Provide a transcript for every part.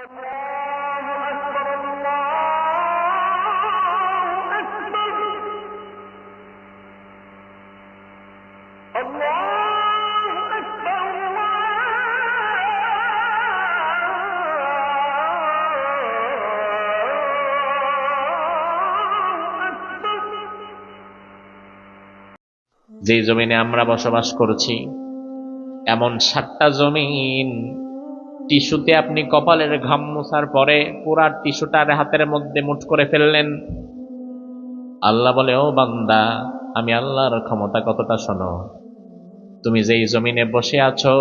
যে জমিনে আমরা বসবাস করছি এমন 7টা জমিন, টিস্যুতে আপনি কপালের ঘাম মোছার পরে পুরা টিস্যুটার হাতের মধ্যে মুঠ করে ফেললেন। আল্লাহ বলে, ও বান্দা, আমি আল্লাহর ক্ষমতা কতটা শোনো। তুমি যেই জমিনে বসে আছো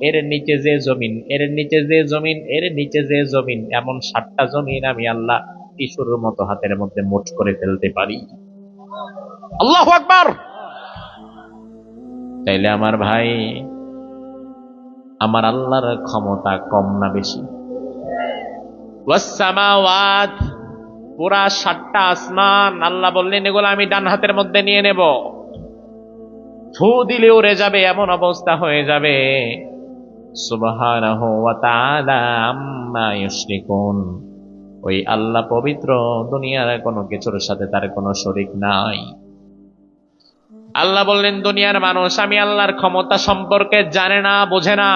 এর নিচে যে জমিন, এর নিচে যে জমিন, এর নিচে যে জমিন, এমন 7টা জমিন আমি আল্লাহ টিস্যুর মতো হাতের মধ্যে মুঠ করে ফেলতে পারি। আল্লাহু আকবার। তাইলে আমার ভাই, আমার আল্লাহর ক্ষমতা কম না বেশি? ওয়াসসামাওয়াত, পুরা 7টা আসমান আল্লাহ বললেন এগুলো আমি ডান হাতের মধ্যে নিয়ে নেব। ফু দিলে উড়ে যাবে, এমন অবস্থা হয়ে যাবে। সুবহানাহু ওয়া তাআলা আম্মা ইউশরিকুন। ওই আল্লাহ পবিত্র, দুনিয়ার কোনো কিছুর সাথে তার কোনো শরীক নাই। আল্লাহ বললেন, দুনিয়ার মানুষ আমি আল্লাহর ক্ষমতা সম্পর্কে জানে না, বোঝে না।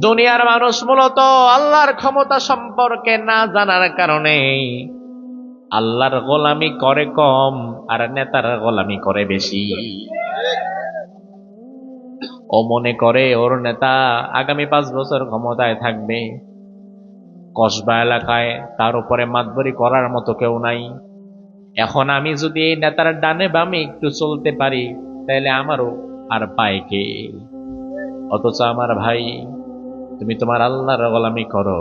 দুনিয়ার মানুষ মূলত আল্লাহর ক্ষমতা সম্পর্কে না জানার কারণে আল্লাহর গোলামি করে কম আর নেতার গোলামি করে বেশি। ও মনে করে ওর নেতা আগামী 5 বছর ক্ষমতায় থাকবে, কসবা এলাকায় তার উপরে মাতবরি করার মতো কেউ নাই। এখন আমি যদি এই নেতার ডানে বামে একটু চলতে পারি তাহলে আমারও আর পায় কে? অথচ আমার ভাই, তুমি তোমার আল্লাহর গোলামি করো,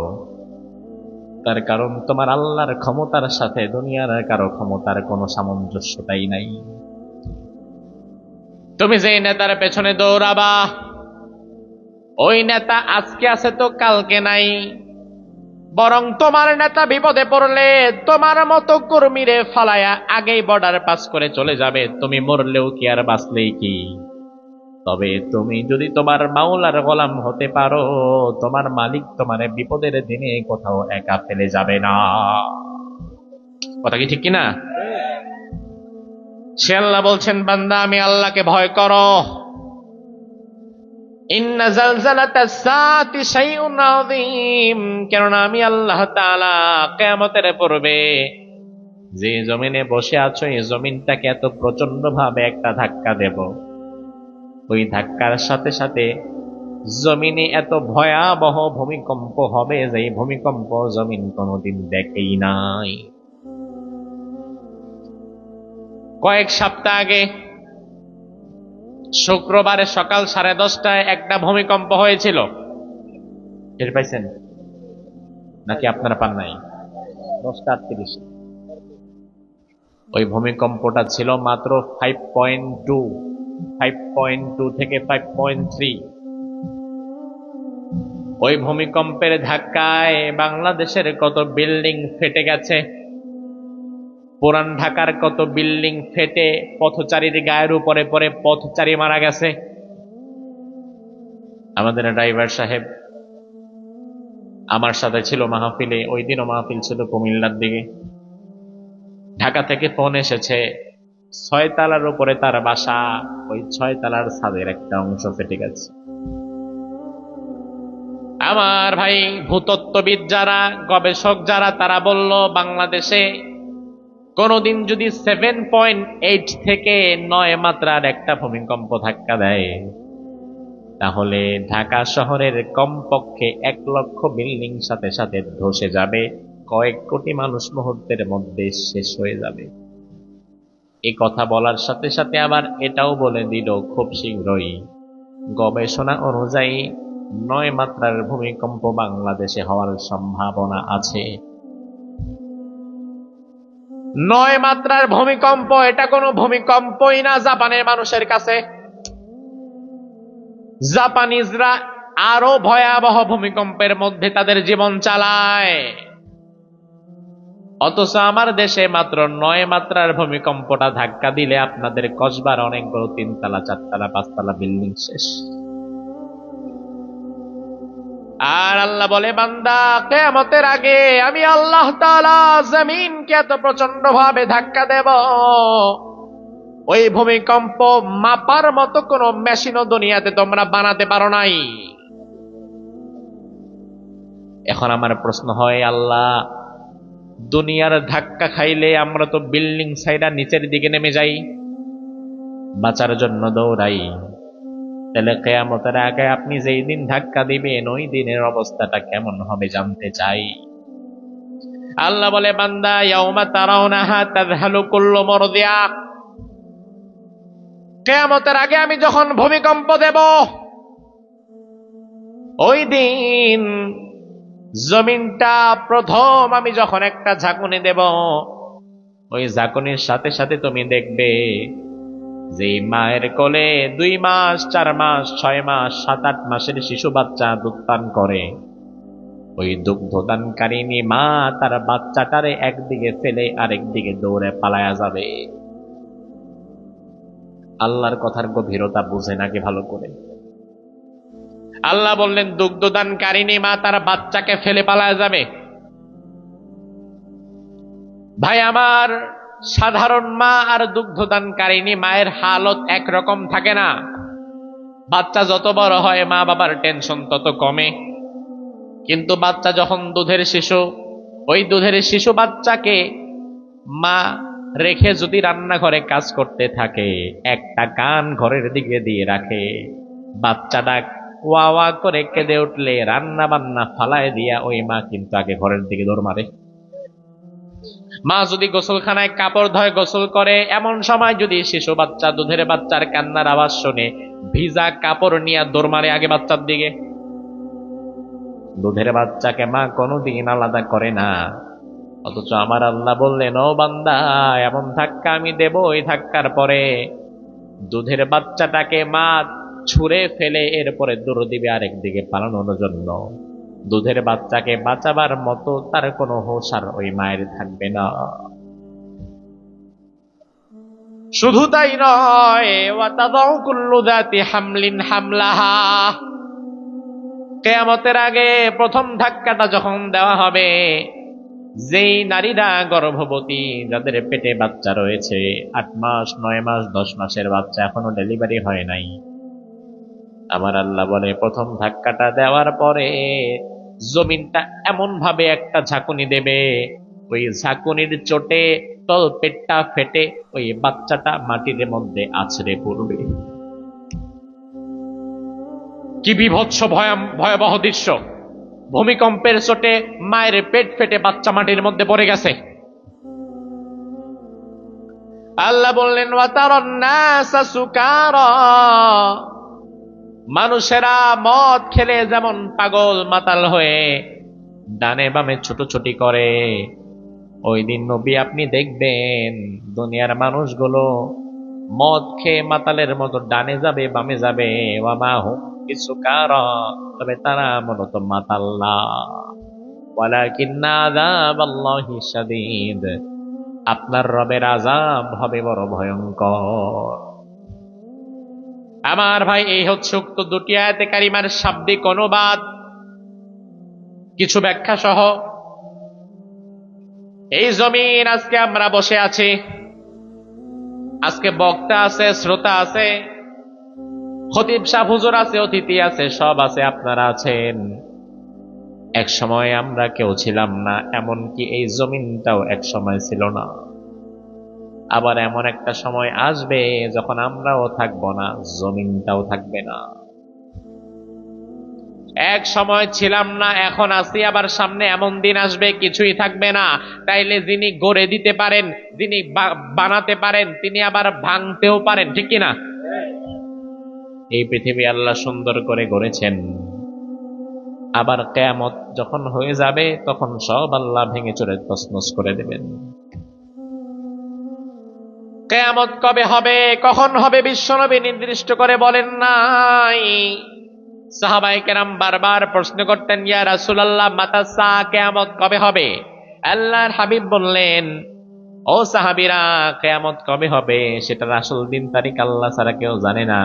তার কারণ তোমার আল্লাহর ক্ষমতার সাথে দুনিয়ার কারো ক্ষমতার কোনো সামঞ্জস্যতাই নাই। তুমি যে নেতার পেছনে দৌড়াবা, ওই নেতা আজকে আছে তো কালকে নাই। বরং তোমার নেতা বিপদে পড়লে তোমার মতো কর্মীরে ফালায়া আগেই বর্ডার পাস করে চলে যাবে। তুমি মরলেও কি আর বাঁচলেই কি? তবে তুমি যদি তোমার মাওলার গোলাম হতে পারো, তোমার মালিক তোমার বিপদের দিনে কোথাও একা ফেলে যাবে না। কথা কি ঠিক কিনা? সে আল্লাহ বলছেন, বান্দা আমি আল্লাহকে ভয় করো। ইন্না জালজালাতাস সাআতি শাইউন আযীম। কেননা আমি আল্লাহ তাআলা কিয়ামতের পূর্বে যে জমিনে বসে আছো এই জমিনটাকে এত প্রচন্ড ভাবে একটা ধাক্কা দেব, ওই ধাক্কার সাথে সাথে জমিনে এত ভয়াবহ ভূমিকম্প হবে যে এই ভূমিকম্প জমিন কোনোদিন দেখেই নাই। কয়েক সপ্তাহ আগে শুক্রবারে সকাল 10:30টায় একটা ভূমিকম্প হয়েছিল। টের পাইছেন নাকি আপনারা পান নাই? 10:38। ওই ভূমিকম্পটা ছিল মাত্র 5.2 থেকে 5.3। ওই ভূমিকম্পের ধাক্কায় বাংলাদেশের কত বিল্ডিং ফেটে গেছে, পুরান ঢাকার কত বিল্ডিং ফেটে পথচারীর গায়ের উপরে পড়ে পথচারী মারা গেছে। আমাদের ড্রাইভার সাহেব আমার সাথে ছিল মাহফিলে, ওই দিনও মাহফিল ছিল কুমিল্লার দিকে। ঢাকা থেকে ফোন এসেছে, 6 তলার উপরে তার বাসা, ওই 6 তলার ছাদের একটা অংশ ফেটে গেছে। আমার ভাই ভূতত্ত্ববিদ যারা, গবেষক যারা, তারা বলল বাংলাদেশে কোনদিন যদি 7.8 থেকে 9 মাত্রার একটা ভূমিকম্প ধাক্কা দেয় তাহলে ঢাকা শহরের কমপক্ষে 1 লক্ষ বিল্ডিং সাথে সাথে ধসে যাবে, কয়েক কোটি মানুষ মুহূর্তের মধ্যে শেষ হয়ে যাবে। এই কথা বলার সাথে সাথে আবার এটাও বলে দিল খুব শীঘ্রই গবেষণা অনুযায়ী 9 মাত্রার ভূমিকম্প বাংলাদেশে হওয়ার সম্ভাবনা আছে। 9 মাত্রার ভূমিকম্প, এটা কোনো ভূমিকম্পই না জাপানের মানুষের কাছে। জাপানিজরা আরো ভয়াবহ ভূমিকম্পের মধ্যে তাদের জীবন চালায়, অথচ আমার দেশে মাত্র 9 মাত্রার ভূমিকম্পটা ধাক্কা দিলে আপনাদের কসবার অনেকগুলো 3 তলা 4 তলা 5 তলা বিল্ডিং শেষ। আর আল্লাহ বলে, বান্দা কিয়ামতের আগে আমি আল্লাহ তাআলা জমিনকে এত প্রচন্ড ভাবে ধাক্কা দেব, ওই ভূমিকম্প মাপার মতো কোন মেশিনও দুনিয়াতে তোমরা বানাতে পারো নাই। এখন আমার প্রশ্ন হয়, আল্লাহ দুনিয়ার ধাক্কা খাইলে আমরা তো বিল্ডিং সাইডা নিচের দিকে নেমে যাই, বাঁচার জন্য দৌড়াই, তাহলে কিয়ামতের আগে আপনি যেই দিন ধাক্কা দিবেন ওই দিনের অবস্থাটা কেমন হবে জানতে চাই। আল্লাহ বলে, বান্দা ইয়াউমা তারাউনাহা তাযহালু কুল্লু মুরদিয়া, কিয়ামতের আগে আমি যখন ভূমিকম্প দেব ওই দিন জমিনটা প্রথম আমি যখন একটা ঝাঁকুনি দেব, ওই ঝাঁকুনির সাথে সাথে তুমি দেখবে যে মায়ের কোলে 2 মাস 4 মাস 6 মাস 7-8 মাসের শিশু বাচ্চা দুধ পান করে, ওই দুগ্ধদানকারিনী মা তার বাচ্চাটারে একদিকে ফেলে আরেকদিকে দৌড়ে পালায়া যাবে। আল্লাহর কথার গভীরতা বুঝে নাকি ভালো করে? আল্লাহ বললেন দুগ্ধদানকারিনী মা তার বাচ্চাকে ফেলে পালায়া যাবে। ভাই আমার, সাধারণ মা আর দুগ্ধদানকারিনী মায়ের হালত একরকম থাকে না। বাচ্চা যত বড় হয় মা বাবার টেনশন তত কমে, কিন্তু বাচ্চা যখন দুধের শিশু, ওই দুধের শিশু বাচ্চাকে মা রেখে যদি রান্নাঘরে কাজ করতে থাকে, একটা কান ঘরের দিকে দিয়ে রাখে, বাচ্চাটা ওয়া ওয়া করে কেঁদে উঠলে রান্না বান্না ফালায় দিয়া ওই মা কিন্তু আগে ঘরের দিকে দৌড় মারে। মা যদি গোসলখানায় কাপড় ধয়, গোসল করে, এমন সময় যদি শিশু বাচ্চা দুধের বাচ্চার কান্নার আওয়াজ শুনে ভিজা কাপড় নিয়ে দৌড় মারে আগে বাচ্চার দিকে। দুধের বাচ্চাকে মা কোনোদিন আলাদা করে না। অথচ আমার আল্লাহ বললেন, ও বান্দা এমন ধাক্কা আমি দেব, ওই ধাক্কার পরে দুধের বাচ্চাটাকে মা ছুঁড়ে ফেলে এরপরে দৌড় দিবে আরেক দিকে পালানোর জন্য। দুধের বাচ্চাকে বাঁচাবার মতো তার কোনো হোশ আর ওই মায়ের থাকবে না। শুধু তাই নয়, ওয়াতাদাউ কুল্লু যাতি হামলিন হামলাহা, কিয়ামতের আগে প্রথম ধাক্কাটা যখন দেওয়া হবে, যেই নারীরা গর্ভবতী, যাদের পেটে বাচ্চা রয়েছে, 8 মাস 9 মাস 10 মাসের বাচ্চা এখনো ডেলিভারি হয় নাই, আমার আল্লাহ বলে প্রথম ধাক্কাটা দেওয়ার পরে জমিনটা এমন ভাবে একটা ঝাঁকুনি দেবে, ওই ঝাঁকুনির চোটে তল পেটটা ফেটে ওই বাচ্চাটা মাটির মধ্যে আছড়ে পড়বে। কি বিভৎস ভয়াবহ দৃশ্য! ভূমিকম্পের চোটে মায়ের পেট ফেটে বাচ্চা মাটির মধ্যে পড়ে গেছে। আল্লাহ বললেন, ওয়াতারান নাসা সুকারা, মানুষেরা মদ খেলে যেমন পাগল মাতাল হয়ে ডানে বামে ছুটোছুটি করে, ওই দিন নবী আপনি দেখবেন দুনিয়ার মানুষগুলো মদ খেয়ে মাতালের মতো ডানে যাবে বামে যাবে, ওয়ামা হুম বিসুকারা, তবে তারা মূলত মাতাল না, ওয়ালাকিন্না আযাবাল্লাহি শাদীদ, আপনার রবের আযাব হবে বড় ভয়ঙ্কর। আমার ভাই, এই হচ্ছে উক্ত 2টি আয়াতে কারিমার শাব্দিক অনুবাদ, কিছু ব্যাখ্যা সহ। এই জমিন আজকে আমরা বসে আছি, আজকে বক্তা আছে, শ্রোতা আছে, খতিব সাহেব হুজুর আছে, অতিথি আছে, সব আছে, আপনারা আছেন। এক সময় আমরা কেউ ছিলাম না, এমনকি এই জমিনটাও এক সময় ছিল না। আবার এমন একটা সময় আসবে যখন আমরাও থাকবো না, জমিনটাও থাকবে না। এক সময় ছিলাম না, এখন আছি, আবার সামনে এমন দিন আসবে কিছুই থাকবে না। তাইলে যিনি গড়ে দিতে পারেন, যিনি বানাতে পারেন, তিনি আবার ভাঙতেও পারেন, ঠিক কিনা? এই পৃথিবী আল্লাহ সুন্দর করে গড়েছেন, আবার কিয়ামত যখন হয়ে যাবে তখন সব আল্লাহ ভেঙে চুরে তছনছ করে দেবেন। কিয়ামত কবে হবে, কখন হবে বিশ্বনবী নির্দিষ্ট করে বলেন নাই। সাহাবায়ে কেরাম বারবার প্রশ্ন করতেন, ইয়া রাসূলুল্লাহ মাতা সা, কিয়ামত কবে হবে? আল্লাহর হাবিব বললেন, ও সাহাবীরা, কিয়ামত কবে হবে সেটার আসল দিন তারিখ আল্লাহ ছাড়া কেউ জানে না,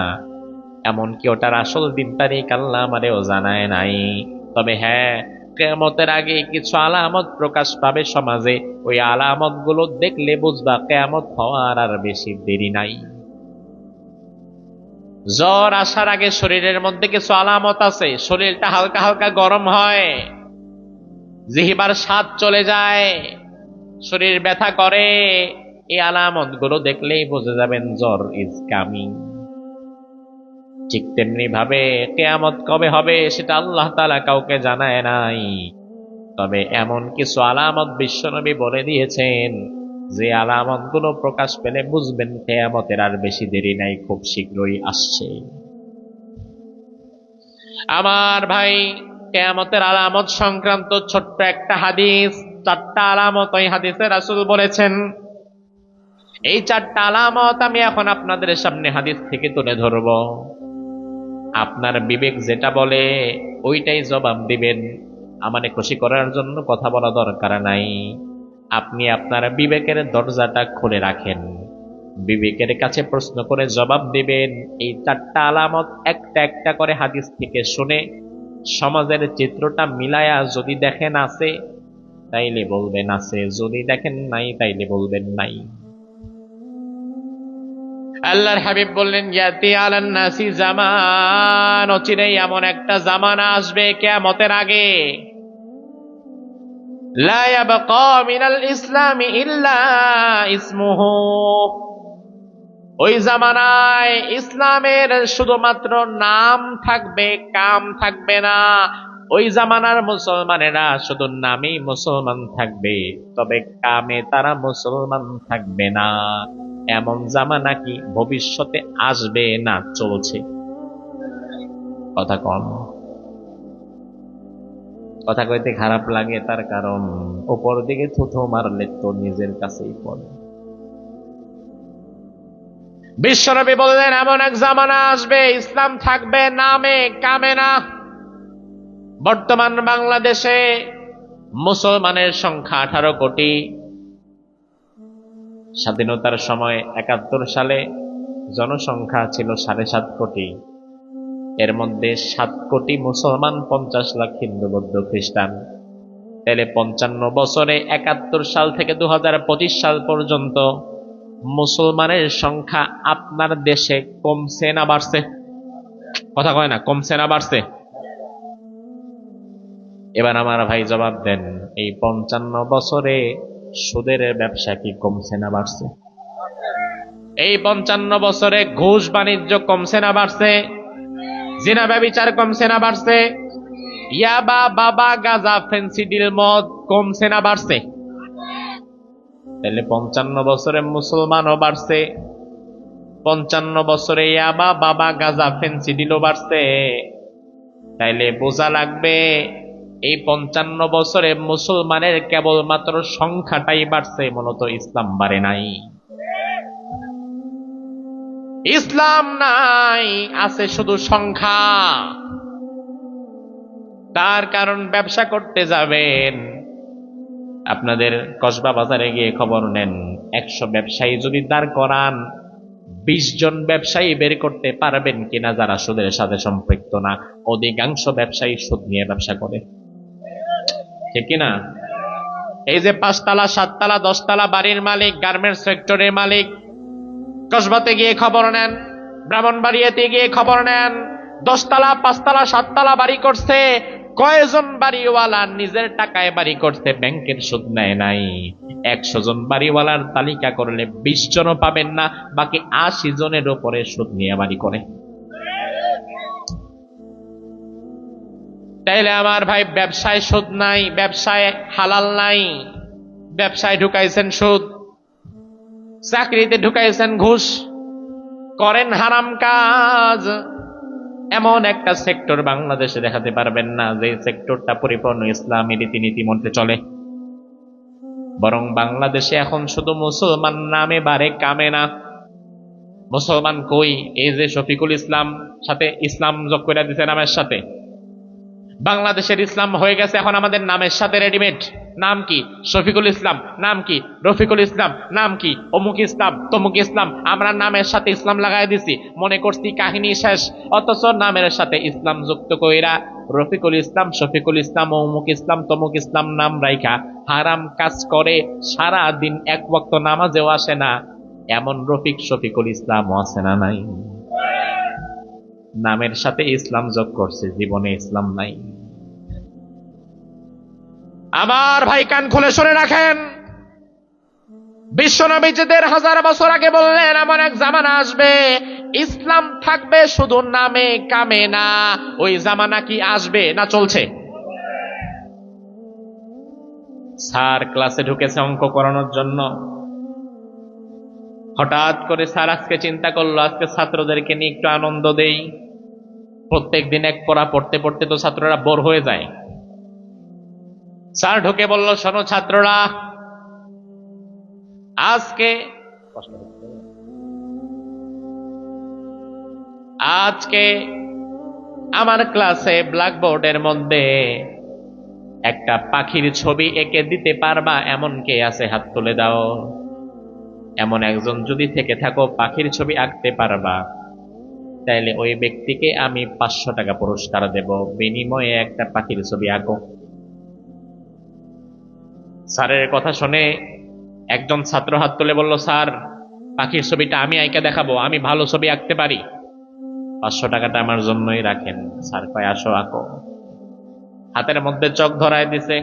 এমনকি ওটার আসল দিন তারিখ আল্লাহ আমারেও জানায় নাই। তবে হ্যাঁ, কিয়ামতের আগে কিছু আলামত প্রকাশ পাবে সমাজে, ওই আলামত গুলো দেখলে বুঝবা কিয়ামত হওয়ার আর বেশি দেরি নাই। জ্বর আসার আগে শরীরের মধ্যে কিছু আলামত আছে, শরীরটা হালকা হালকা গরম হয়, জিহ্বার স্বাদ চলে যায়, শরীর ব্যথা করে। এই আলামত গুলো দেখলেই বুঝে যাবেন জ্বর ইজ কামিং। ঠিক তেমনি ভাবে কিয়ামত কবে হবে সেটা আল্লাহ তাআলা কাউকে জানায় নাই, তবে এমন কিছু আলামত বিশ্বনবী বলে দিয়েছেন যে আলামত গুলো প্রকাশ পেলে বুঝবেন কিয়ামতের আর বেশি দেরি নাই, খুব শীঘ্রই আসছে। আমার ভাই, কিয়ামতের আলামত সংক্রান্ত ছোট্ট একটা হাদিস, 4টা আলামত ওই হাদিসে রাসূল বলেছেন। এই 4টা আলামত আমি এখন আপনাদের সামনে হাদিস থেকে তুলে ধরব। আপনার বিবেক যেটা বলে ওইটাই জবাব দিবেন, আমাকে খুশি করার জন্য কথা বলা দরকার নাই। আপনি আপনার বিবেকের দরজাটা খুলে রাখেন, বিবেকের কাছে প্রশ্ন করে জবাব দিবেন। এই 4টা আলামত একটা একটা করে হাদিস থেকে শুনে সমাজের চিত্রটা মিলায়া যদি দেখেন আছে তাইলে বলবেন আছে, যদি দেখেন নাই তাইলে বলবেন নাই। আল্লাহর হাবিব বললেন, ইয়াতি আলান নাসি জামান, অচিরেই এমন একটা জামানা আসবে কিয়ামতের আগে, লা ইয়াবকা মিনাল ইসলামি ইল্লা ইসমুহু, ওই জামানায় ইসলামের শুধুমাত্র নাম থাকবে, কাম থাকবে না। ওই জামানার মুসলমানেরা শুধু নামেই মুসলমান থাকবে, তবে কামে তারা মুসলমান থাকবে না। এমন জামানা কি ভবিষ্যতে আসবে না চলছে? কথা কম, কথা কইতে খারাপ লাগে, তার কারণ উপর দিকে থুথু মারলে তো নিজের কাছেই পড়ে। বিশ্বনবী বললেন, এমন এক জামানা আসবে ইসলাম থাকবে নামে কামে না। বর্তমান বাংলাদেশে মুসলমানের সংখ্যা 18 কোটি। স্বাধীনতার সময় 71 সালে জনসংখ্যা ছিল 7.5 কোটি। এর মধ্যে 7 কোটি মুসলমান, 50 লাখ হিন্দু বৌদ্ধ খ্রিস্টান। তাহলে 55 বছরে 71 সাল থেকে 2025 সাল পর্যন্ত মুসলমানের সংখ্যা আপনার দেশে কমছে না বাড়ছে? কথা কয় না, কমছে না বাড়ছে? এবার আমার ভাই জবাব দেন, এই 55 বছরে সুদের ব্যবসা কি কমছে না বাড়ছে? এই 55 বছরে ঘুষ বাণিজ্য কমছে না বাড়ছে? জিনা ব্যভিচার কমছে না বাড়ছে? ইয়াবা, বাবা, গাঁজা, ফেন্সিডিল, মদ কমছে না বাড়ছে? তাহলে 55 বছরে মুসলমানও বাড়ছে, 55 বছরে ইয়াবা, বাবা, গাঁজা, ফেন্সিডিলও বাড়ছে। তাইলে বোঝা লাগবে এই 55 বছরে মুসলমানের কেবলমাত্র সংখ্যাটাই বাড়ছে, মূলত ইসলাম বাড়ে নাই। ইসলাম নাই, আছে শুধু সংখ্যা। তার কারণ ব্যবসা করতে যাবেন, আপনাদের কসবা বাজারে গিয়ে খবর নেন, 100 ব্যবসায়ী যদি দাঁড় করান, 20 জন ব্যবসায়ী বের করতে পারবেন কিনা যারা সুদের সাথে সম্পৃক্ত না? অধিকাংশ ব্যবসায়ী সুদ নিয়ে ব্যবসা করে, ঠিক কিনা? এই যে 5 তলা 7 তলা 10 তলা বাড়ির মালিক, গার্মেন্টস ফ্যাক্টরির মালিক, কসবাতে গিয়ে খবর নেন, ব্রাহ্মণবাড়িয়াতে গিয়ে খবর নেন, 10 তলা 5 তলা 7 তলা বাড়ি করছে। কয়জন বাড়িওয়ালা নিজের টাকায় বাড়ি করতে ব্যাংকের সুদ নেয় নাই? 100 জন বাড়িওয়ালার তালিকা করলে 20 জনও পাবেন না, বাকি 80 জনের উপরে সুদ নিয়ে বাড়ি করে। তাইলে আমার ভাই, ব্যবসায় সুদ নাই, ব্যবসায় হালাল নাই, ব্যবসায় ঢুকাইছেন সুদ, চাকরিতে ঢুকাইছেন ঘুষ, করেন হারাম কাজ। এমন একটা সেক্টর বাংলাদেশে দেখাতে পারবেন না যে সেক্টরটা পরিপূর্ণ ইসলামী রীতিনীতি মধ্যে চলে। বরং বাংলাদেশে এখন শুধু মুসলমান নামে বাড়ে, কামে না। মুসলমান কই? এই যে শফিকুল ইসলাম সাথে ইসলাম যোগ করে দিতে নামের সাথে, বাংলাদেশের ইসলাম হয়ে গেছে এখন আমাদের নামের সাথে রেডিমেড। নাম কি? শফিকুল ইসলাম। নাম কি? রফিকুল ইসলাম। নাম কি? অমুক ইসলাম তমুক ইসলাম। আমরা নামের সাথে ইসলাম লাগাই দিছি, মনে করছি কাহিনী শেষ। অথচ নামের সাথে ইসলাম যুক্ত কইরা রফিকুল ইসলাম, শফিকুল ইসলাম, অমুক ইসলাম তমুক ইসলাম নাম রাইখা হারাম কাজ করে, সারা দিন এক ওয়াক্ত নামাজেও আসে না। এমন রফিক শফিকুল ইসলাম আছে না নাই? নামের সাথে ইসলাম যোগ করছে, জীবনে ইসলাম নাই। আমার ভাই কান খুলে শুনে রাখেন, বিশ্বনবী যে ১৫০০ বছর আগে বললেন এমন এক জামানা আসবে ইসলাম থাকবে শুধু নামে কামে না। ওই জামানা কি আসবে না চলছে? স্যার ক্লাসে ঢুকেছে অঙ্ক করানোর জন্য। হঠাৎ করে স্যার আজকে চিন্তা করলো আজকে ছাত্রদেরকে নিয়ে একটু আনন্দ দেই। প্রত্যেক দিন এক পড়া পড়তে পড়তে তো ছাত্ররা বোর হয়ে যায়। স্যার ঢুকে বলল, শোনো ছাত্ররা, আজকে আমার ক্লাসে ব্ল্যাকবোর্ডের মধ্যে একটা পাখির ছবি এঁকে দিতে পারবা এমন কে আছে? হাত তুলে দাও। এমন একজন যদি থেকে থাকো পাখির ছবি আঁকতে পারবা, তাইলে ওই ব্যক্তিকে আমি 500 টাকা পুরস্কার দেব, বিনিময়ে একটা পাখির ছবি আঁকো। স্যারের কথা শুনে একজন ছাত্র হাত তুলে বলল, স্যার পাখির ছবিটা আমি আঁকে দেখাবো, আমি ভালো ছবি আঁকতে পারি, 500 টাকাটা আমার জন্যই রাখেন। স্যার কয়, আসো আঁকো। হাতের মধ্যে চক ধরায় দিছে।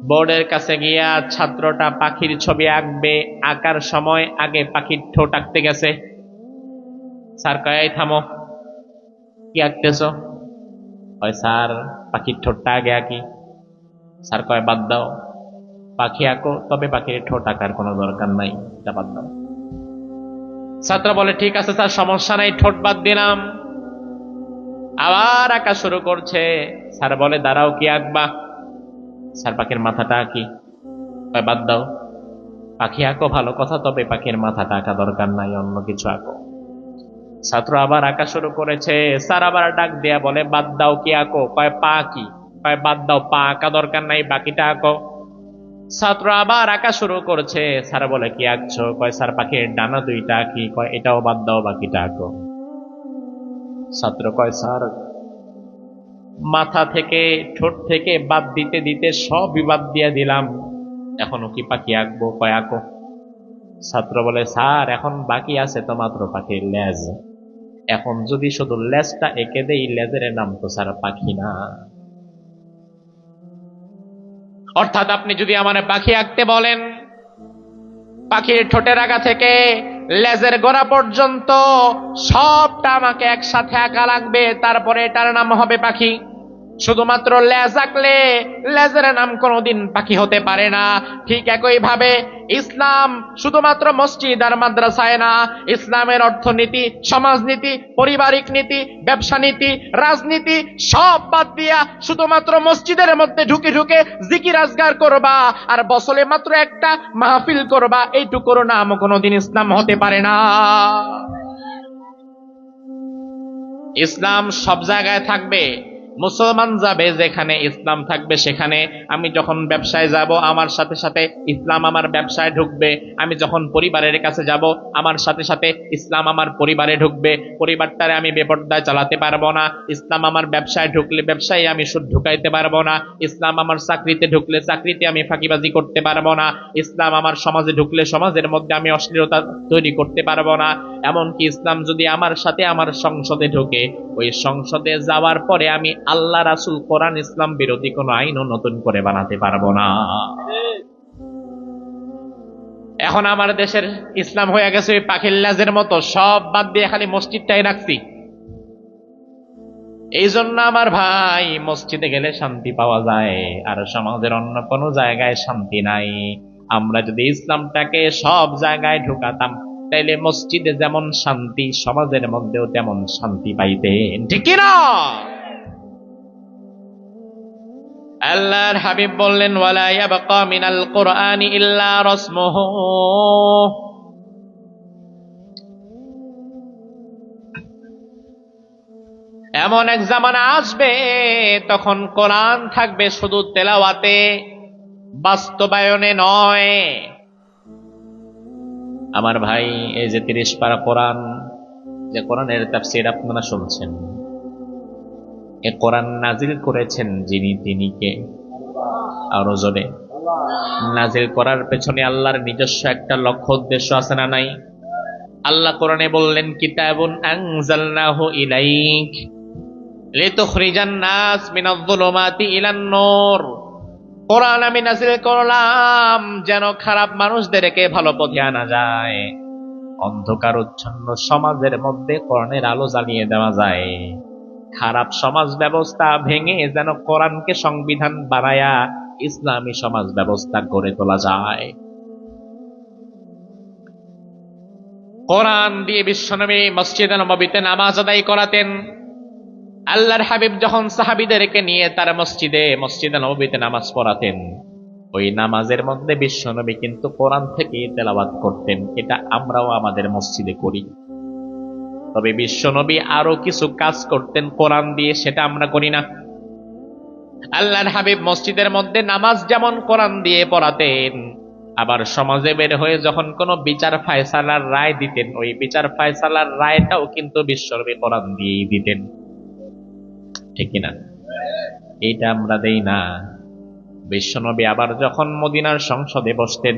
বোর্ডের কাছে গিয়া ছাত্রটা পাখির ছবি আঁকবে, আঁকার সময় আগে পাখির ঠোঁট আঁকতে গেছে। স্যার কয়, এই থামো, কি আঁকতেছ? কয়, স্যার পাখির ঠোঁটটা আগে আঁকি। স্যার কয়, বাদ দাও, পাখি আঁকো, তবে পাখির ঠোঁট আঁকার কোনো দরকার নাই, এটা বাদ দাও। ছাত্র বলে, ঠিক আছে স্যার, সমস্যা নাই, ঠোঁট বাদ দিলাম। আবার আঁকা শুরু করছে। স্যার বলে, দাঁড়াও, কি আঁকবা? স্যার পাখির মাথাটা আঁকি। কয়, বাদ দাও, পাখি আঁকো ভালো কথা, তবে পাখির মাথাটা আঁকা দরকার নাই, অন্য কিছু আঁকো। ছাত্র আবার আঁকা শুরু করেছে। স্যার আবার ডাক দেয়া বলে, বাদ দাও, কি আঁকো? কয়, পা আঁকি। কয়, বাদ দাও, পা আঁকা দরকার নাই, বাকিটা আঁকো। ছাত্র আবার আঁকা শুরু করছে। স্যার বলে, কি আঁকছো? কয়, স্যার পাখির ডানা দুইটা আঁকি। কয়, এটাও বাদ দাও, বাকিটা আঁকো। ছাত্র কয়, স্যার মাথা থেকে ঠোঁট থেকে বাদ দিতে দিতে সবই বাদ দিয়ে দিলাম, এখনো কি পাখি আঁকবো? কয়, আঁকো। ছাত্র বলে, স্যার এখন বাকি আছে তো মাত্র পাখির লেজ, এখন যদি শুধু লেজটা এঁকে দেই, লেজের নাম তো স্যার পাখি না। অর্থাৎ আপনি যদি আমার পাখি আঁকতে বলেন, পাখির ঠোঁটের আগা থেকে লেজের গোড়া পর্যন্ত সবটা আমাকে একসাথে আঁকা লাগবে, তারপরে এটার নাম হবে পাখি। শুধুমাত্র লেজ আঁকলে লেজের নাম কোনোদিন পাখি হতে পারে না। ঠিক একই ভাবে ইসলাম শুধুমাত্র মসজিদ আর মাদ্রাসায় না, ইসলামের অর্থনীতি, সমাজনীতি, পারিবারিক নীতি, ব্যবসা নীতি, রাজনীতি সব বাদ দিয়া শুধুমাত্র মসজিদের মধ্যে ঢুকে ঢুকে জিকির আজগার করবা আর বছরে মাত্র একটা মাহফিল করবা, এইটুকুর নাম কোনোদিন ইসলাম হতে পারে না। ইসলাম সব জায়গায় থাকবে, মুসলমান যাবে যেখানে ইসলাম থাকবে সেখানে। আমি যখন ব্যবসায় যাব আমার সাথে সাথে ইসলাম আমার ব্যবসায় ঢুকবে, আমি যখন পরিবারের কাছে যাব আমার সাথে সাথে ইসলাম আমার পরিবারে ঢুকবে। পরিবারটারে আমি বেপরদায় চালাতে পারবো না, ইসলাম আমার ব্যবসায় ঢুকলে ব্যবসায় আমি সুদ ঢুকাইতে পারবো না। ইসলাম আমার চাকরিতে ঢুকলে চাকরিতে আমি ফাঁকিবাজি করতে পারবো না। ইসলাম আমার সমাজে ঢুকলে সমাজের মধ্যে আমি অশ্লীলতা তৈরি করতে পারবো না। এমনকি ইসলাম যদি আমার সাথে আমার সংসদে ঢোকে, ওই সংসদে যাওয়ার পরে আমি আল্লাহ রাসূল কোরআন ইসলাম বিরোধী কোন আইনও নতুন করে বানাতে পারবো না। এখন আমার দেশের ইসলাম হয়ে গেছে ওই পাখির লেজের মতো, সব বাদ দিয়ে খালি মসজিদটাই রাখছি। এই জন্য আমার ভাই, মসজিদে গেলে শান্তি পাওয়া যায়, আর সমাজের অন্য কোনো জায়গায় শান্তি নাই। আমরা যদি ইসলামটাকে সব জায়গায় ঢুকাতাম, তাইলে মসজিদে যেমন শান্তি, সমাজের মধ্যেও তেমন শান্তি পাইতেন, ঠিক কিনা? আল্লাহর হাবিব বললেন, ওয়ালা ইয়াবকা মিনাল কুরআনি ইল্লা রাসমুহু। এমন এক জামানা আসবে তখন কোরআন থাকবে শুধু তেলাওয়াতে, বাস্তবায়নে নয়। আমার ভাই, এই যে 30 পারা কোরআন, যে কোরআনের তাফসীর আপনারা শুনছেন, এ কোরআন নাজিল করেছেন যিনি, তিনি কে? আরো জোরে। নাজিল করার পেছনে আল্লাহর নিজস্ব একটা লক্ষ্য উদ্দেশ্য আছে না নাই? আল্লাহ কোরআনে বললেন, কিতাবুন আনজালনাহু ইলাইক লিতুখরিজান নাস মিনাজ যুলুমাতি ইলান নূর। কোরআন আমি নাজিল করলাম যেন খারাপ মানুষদেরকে ভালো পথে আনা যায়, অন্ধকারচ্ছন্ন সমাজের মধ্যে কোরআনের আলো জ্বালিয়ে দেওয়া যায়। খারাপ সমাজ ব্যবস্থা ভেঙে যেন কোরআনকে সংবিধান বানায়া ইসলামী সমাজ ব্যবস্থা গড়ে তোলা যায়। কোরআন দিয়ে বিশ্বনবী মসজিদে নববীতে নামাজ আদায় করাতেন। আল্লাহর হাবিব যখন সাহাবীদেরকে নিয়ে তার মসজিদে নববীতে নামাজ পড়াতেন, ওই নামাজের মধ্যে বিশ্বনবী কিন্তু কোরআন থেকে তেলাওয়াত করতেন। এটা আমরাও আমাদের মসজিদে করি। তবে বিশ্বনবী আরো কিছু কাজ করতেন কোরআন দিয়ে, সেটা আমরা করি না। আল্লাহর হাবিব মসজিদের মধ্যে নামাজ যেমন কোরআন দিয়ে পড়াতেন, আবার সমাজে বের হয়ে যখন কোনো বিচার ফায়সালার রায় দিতেন, ওই বিচার ফায়সালার রায়টাও কিন্তু বিশ্বনবী কোরআন দিয়েই দিতেন। ঠিক কিনা? এইটা আমরা দেই না। বিশ্বনবী আবার যখন মদিনার সংসদে বসতেন,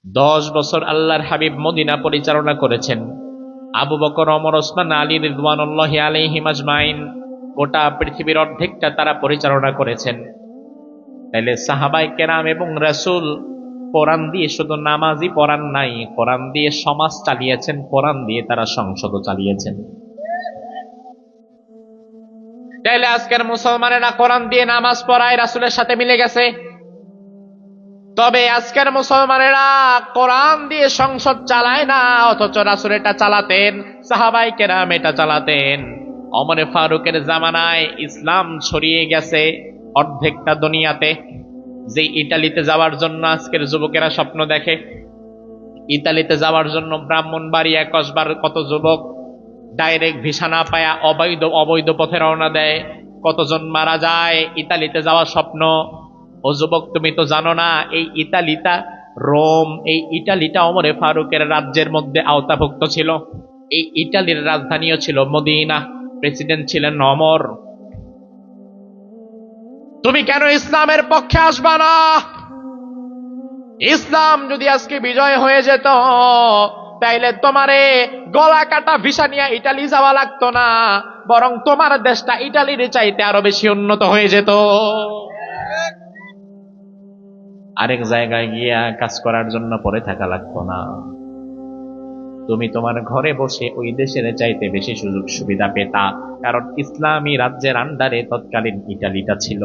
10 বছর আল্লাহর হাবিব মদিনা পরিচালনা করেছেন। আবু বকর, ওমর, ওসমান, আলী রিদওয়ানুল্লাহি আলাইহিম আজমাইন, গোটা পৃথিবীর অর্ধেকটা তারা পরিচালনা করেছেন। তাইলে সাহাবায়ে কেরাম এবং রাসূল কোরআন দিয়ে শুধু নামাজই পড়ান নাই, কোরআন দিয়ে সমাজ চালিয়েছেন, কোরআন দিয়ে তারা সংসদও চালিয়েছেন। তাইলে আজকের মুসলমানেরা কোরআন দিয়ে নামাজ পড়ায় রাসূলের সাথে মিলে গেছে। তবে আজকের মুসলমানেরা কোরআন দিয়ে সংসদ চালায় না, অথচ রাসূল এটা চালাতেন, সাহাবায়ে কেরাম এটা চালাতেন। ওমরে ফারুকের জামানায় ইসলাম ছড়িয়ে গেছে অর্ধেকটা দুনিয়াতে। যে ইতালিতে যাওয়ার জন্য আজকের যুবকেরা স্বপ্ন দেখে, ইতালিতে যাওয়ার জন্য ব্রাহ্মণবাড়িয়া কসবার কত যুবক ডাইরেক্ট ভিসা না পায়া অবৈধ পথে রওনা দেয়, কতজন মারা যায় ইতালিতে যাওয়ার স্বপ্ন। ও যুবক, তুমি তো জানো না এই ইতালিটা রোম, এই ইটালিটা ওমরে ফারুকের রাজ্যের মধ্যে আওতাভুক্ত ছিল। এই ইটালির রাজধানীও ছিল মদিনা, প্রেসিডেন্ট ছিলেন ওমর। তুমি কেন ইসলামের পক্ষে আসবা না? ইসলাম যদি আজকে বিজয় হয়ে যেত, তাইলে তোমারে গলা কাটা ভিসা নিয়ে ইটালি যাওয়া লাগতো না, বরং তোমার দেশটা ইটালির চাইতে আরো বেশি উন্নত হয়ে যেত। আরেক জায়গায় গিয়া কাজ করার জন্য পড়ে থাকা লাগতো না। তুমি তোমার ঘরে বসে ওই দেশের চাইতে বেশি সুযোগ সুবিধা পেতা, কারণ ইসলামী রাজ্যের আন্ডারে তৎকালীন ইটালিটা ছিল।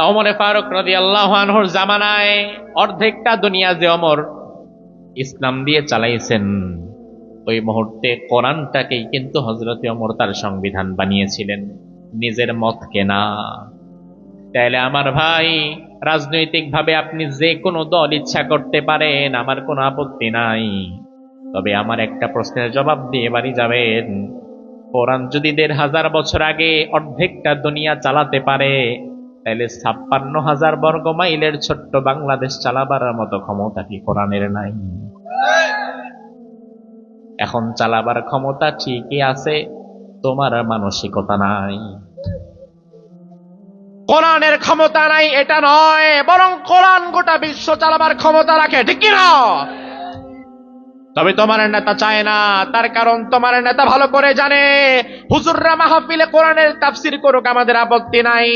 ওমরে ফারুক রাদিয়াল্লাহু আনহুর জামানায় অর্ধেকটা দুনিয়া যে ওমর ইসলাম দিয়ে চালাইছেন, ওই মুহূর্তে কোরআনটাকেই কিন্তু হযরতে ওমর তার সংবিধান বানিয়েছিলেন, নিজের মতকে না। তাইলে আমার ভাই, রাজনৈতিক ভাবে আপনি যে কোনো দল ইচ্ছা করতে পারেন, আমার কোনো আপত্তি নাই। তবে আমার একটা প্রশ্নের জবাব দিয়ে বাড়ি যাবেন। কোরআন যদি 1500 বছর আগে অর্ধেকটা দুনিয়া চালাতে পারে, তাহলে 56,000 বর্গ মাইলের ছোট্ট বাংলাদেশ চালাবার মতো ক্ষমতা কি কোরআনের নাই? এখন চালাবার ক্ষমতা ঠিকই আছে, তোমার মানসিকতা নাই। কোরআনের ক্ষমতা নাই এটা নয়, বরং কোরআন গোটা বিশ্ব চালাবার ক্ষমতা রাখে, ঠিক কি না? তবে তোমার নেতা চায় না, তার কারণ তোমার নেতা ভালো করে জানে হুজুররা মাহফিলে কোরআনের তাফসীর করুক, আমাদের আপত্তি নাই।